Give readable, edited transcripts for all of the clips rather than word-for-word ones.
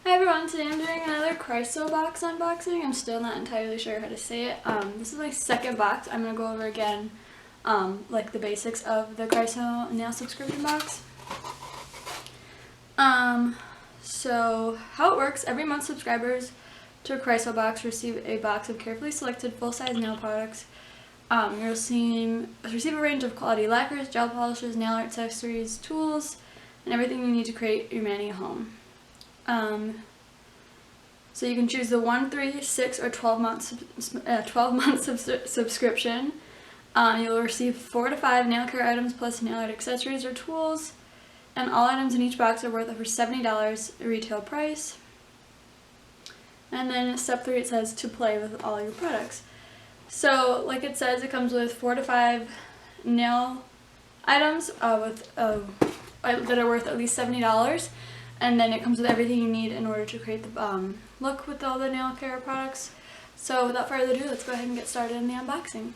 Hi everyone, today I'm doing another Chrysobox unboxing. I'm still not entirely sure how to say it. This is my second box. I'm going to go over again like the basics of the Chryso nail subscription box. So how it works, every month subscribers to Chrysobox receive a box of carefully selected full-size nail products. You'll receive a range of quality lacquers, gel polishes, nail art accessories, tools, and everything you need to create your mani home. So you can choose the 1, 3, 6, or 12 month subscription. You'll receive 4 to 5 nail care items plus nail art accessories or tools, and all items in each box are worth over $70 retail price. And then step 3, it says to play with all your products. So like it says, it comes with 4 to 5 nail items that are worth at least $70. And then it comes with everything you need in order to create the look with all the nail care products. So without further ado, let's go ahead and get started in the unboxing.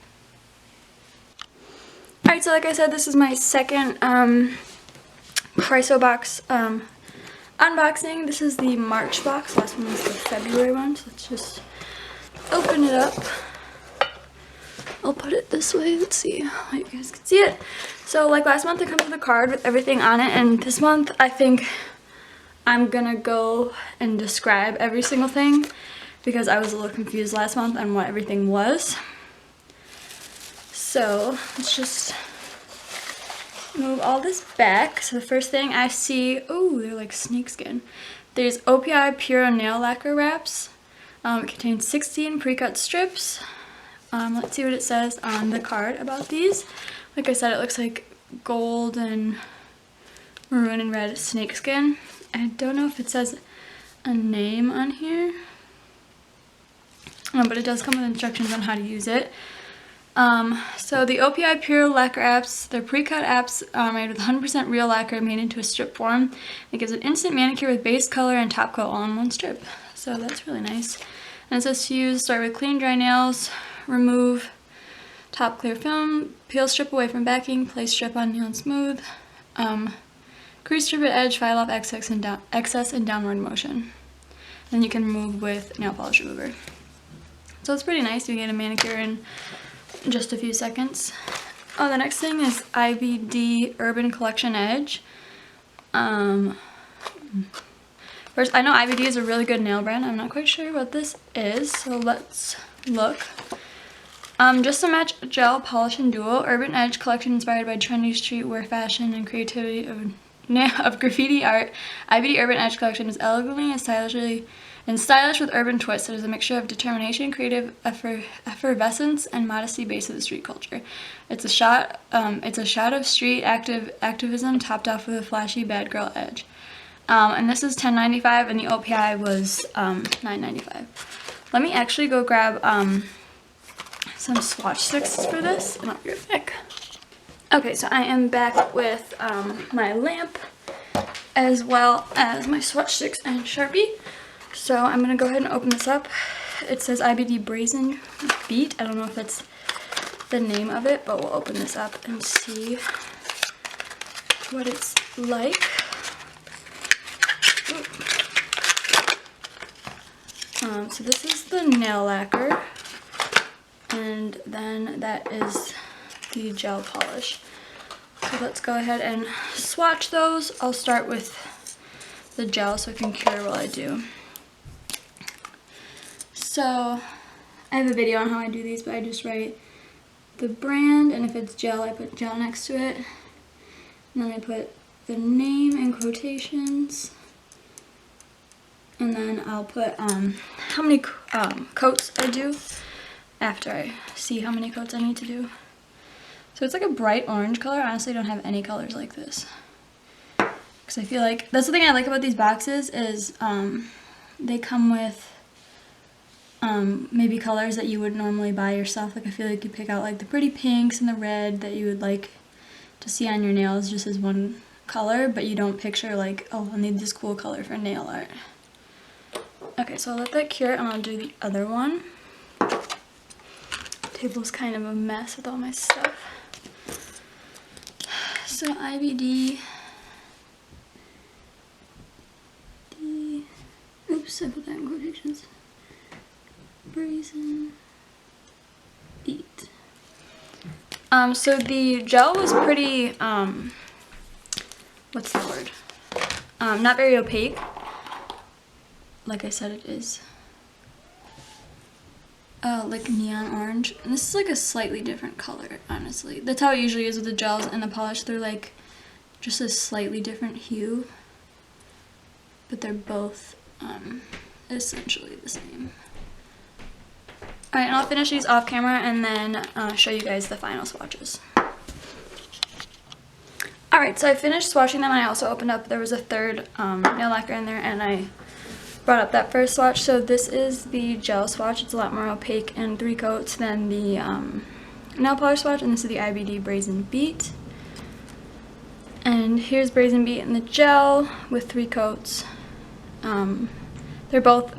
Alright, so like I said, this is my second Chrysobox unboxing. This is the March box. Last one was the February one. So let's just open it up. I'll put it this way. Let's see how you guys can see it. So like last month, it comes with a card with everything on it. And this month, I think I'm gonna go and describe every single thing because I was a little confused last month on what everything was. So let's just move all this back. So the first thing I see, oh, they're like snakeskin. There's OPI Pure Nail Lacquer Wraps. It contains 16 pre-cut strips. Let's see what it says on the card about these. Like I said, it looks like gold and maroon and red snakeskin. I don't know if it says a name on here, but it does come with instructions on how to use it. So the OPI Pure Lacquer Apps, they're pre-cut apps made with 100% real lacquer made into a strip form. It gives an instant manicure with base color and top coat all in one strip. So that's really nice. And it says to use, start with clean dry nails, remove top clear film, peel strip away from backing, place strip on nail and smooth. Crease strip at edge, file off excess and downward motion. Then you can remove with nail polish remover. So it's pretty nice. You get a manicure in just a few seconds. Oh, the next thing is IBD Urban Collection Edge. First, I know IBD is a really good nail brand. I'm not quite sure what this is, so let's look. Just to match gel, polish, and duo, Urban Edge collection inspired by trendy streetwear fashion and creativity of graffiti art. IBD Urban Edge collection is elegantly and stylish with urban twists. It is a mixture of determination, creative effervescence, and modesty based on the street culture. It's a shot of street activism topped off with a flashy bad girl edge. And this is $10.95, and the OPI was $9.95. Let me actually go grab some swatch sticks for this, and I'll be right back. Okay, so I am back with my lamp as well as my swatch sticks and Sharpie. So I'm gonna go ahead and open this up. It says IBD Brazen Beat. I don't know if that's the name of it, but we'll open this up and see what it's like. So this is the nail lacquer, and then that is the gel polish. So let's go ahead and swatch those. I'll start with the gel so I can cure while I do. So I have a video on how I do these, but I just write the brand, and if it's gel, I put gel next to it. And then I put the name in quotations. And then I'll put how many coats I do after I see how many coats I need to do. So it's like a bright orange color. I honestly don't have any colors like this, because I feel like that's the thing I like about these boxes is they come with maybe colors that you would normally buy yourself. Like I feel like you pick out like the pretty pinks and the red that you would like to see on your nails just as one color, but you don't picture like, oh, I'll need this cool color for nail art. Okay, so I'll let that cure and I'll do the other one. Table's kind of a mess with all my stuff. So IBD Congratulations. Brazen Beat. So the gel was pretty, what's the word? Not very opaque. Like I said, it is like neon orange. And this is like a slightly different color, honestly. That's how it usually is with the gels and the polish. They're like just a slightly different hue. But they're both essentially the same. Alright, and I'll finish these off camera and then show you guys the final swatches. Alright, so I finished swatching them and I also opened up, there was a third nail lacquer in there and I brought up that first swatch. So this is the gel swatch. It's a lot more opaque and 3 coats than the nail polish swatch, and this is the IBD Brazen Beat. And here's Brazen Beat in the gel with 3 coats. They're both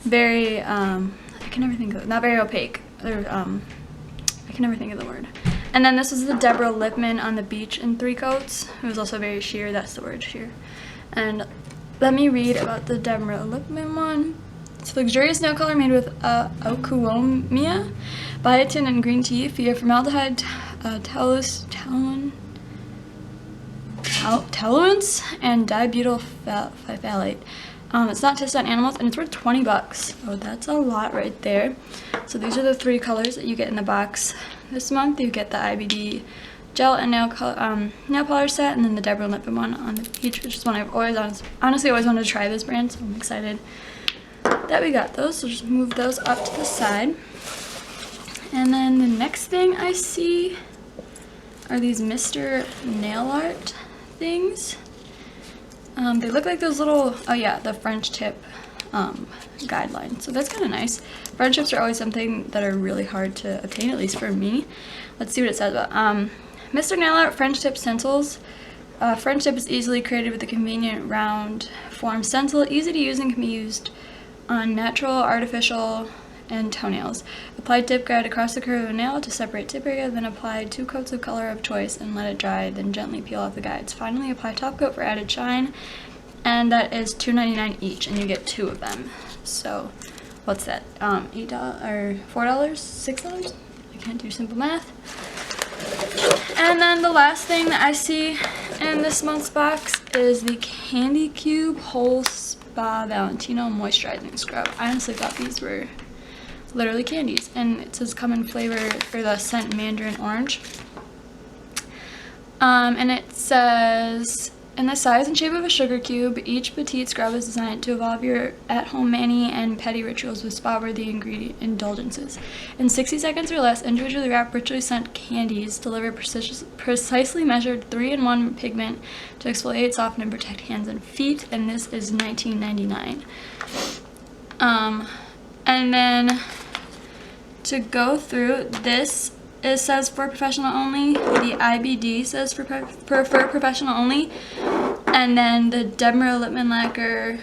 very, I can never think of it, not very opaque. They're, I can never think of the word. And then this is the Deborah Lipman on the beach in 3 coats. It was also very sheer, that's the word, sheer. And let me read about the Deborah Lipman one. It's a luxurious nail color made with Ocuomia, biotin, and green tea, via formaldehyde, toluene, and dibutyl phthalate. It's not tested on animals, and it's worth 20 bucks. So that's a lot right there. So these are the 3 colors that you get in the box this month. You get the IBD gel and nail polish set, and then the Deborah Lipman one on the beach, which is one I've honestly always wanted to try this brand, so I'm excited that we got those. So just move those up to the side. And then the next thing I see are these Mr. Nail Art things. They look like those little, oh yeah, the French tip guidelines. So that's kind of nice. French tips are always something that are really hard to obtain, at least for me. Let's see what it says about Mr. Nail Art French Tip Stencils. French tip is easily created with a convenient round form stencil, easy to use and can be used on natural, artificial, and toenails. Apply tip guide across the curve of a nail to separate tip area, then apply 2 coats of color of choice and let it dry, then gently peel off the guides. Finally, apply top coat for added shine, and that is $2.99 each, and you get 2 of them. So, what's that? $8 or $4? $6? I can't do simple math. And then the last thing that I see in this month's box is the Candy Cube Whole Spa Valentino Moisturizing Scrub. I honestly thought these were literally candies, and it says come in flavor for the scent mandarin orange. And it says, in the size and shape of a sugar cube, each petite scrub is designed to evolve your at-home mani and petty rituals with spa-worthy ingredient indulgences. In 60 seconds or less, individually wrapped, richly scent candies deliver precisely measured 3-in-1 pigment to exfoliate, soften, and protect hands and feet, and this is $19.99. And then to go through this, it says for professional only. The IBD says for professional only. And then the Deborah Lipman lacquer,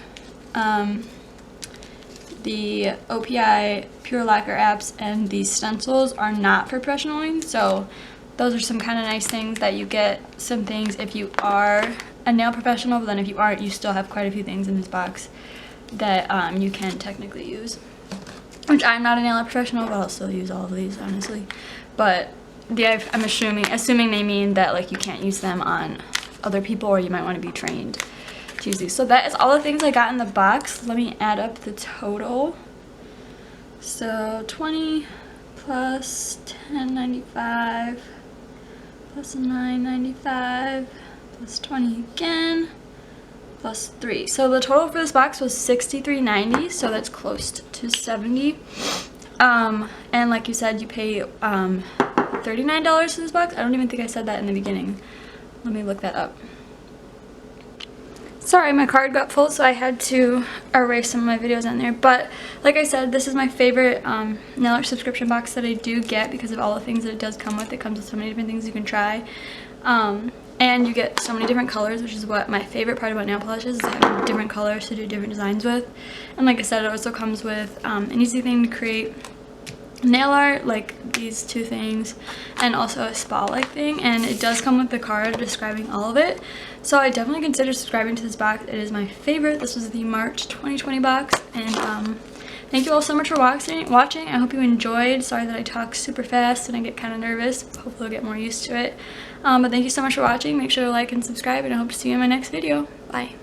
the OPI Pure Lacquer apps, and these stencils are not for professional only. So those are some kind of nice things that you get. Some things if you are a nail professional, but then if you aren't, you still have quite a few things in this box that you can technically use. Which I'm not a nail art professional, but I'll still use all of these, honestly. But yeah, I'm assuming they mean that like you can't use them on other people, or you might want to be trained to use these. So that is all the things I got in the box. Let me add up the total. So 20 plus $10.95 plus $9.95 plus 20 again plus 3. So the total for this box was $63.90, so that's close to $70. And like you said, you pay $39 for this box. I don't even think I said that in the beginning. Let me look that up. Sorry, my card got full, so I had to erase some of my videos on there. But like I said, this is my favorite nail art subscription box that I do get because of all the things that it does come with. It comes with so many different things you can try. And you get so many different colors, which is what my favorite part about nail polishes is having different colors to do different designs with. And like I said, it also comes with an easy thing to create nail art, like these two things, and also a spa-like thing, and it does come with the card describing all of it. So I definitely consider subscribing to this box. It is my favorite. This was the March 2020 box, and thank you all so much for watching. I hope you enjoyed. Sorry that I talk super fast and I get kind of nervous. Hopefully I'll get more used to it. But thank you so much for watching. Make sure to like and subscribe, and I hope to see you in my next video. Bye.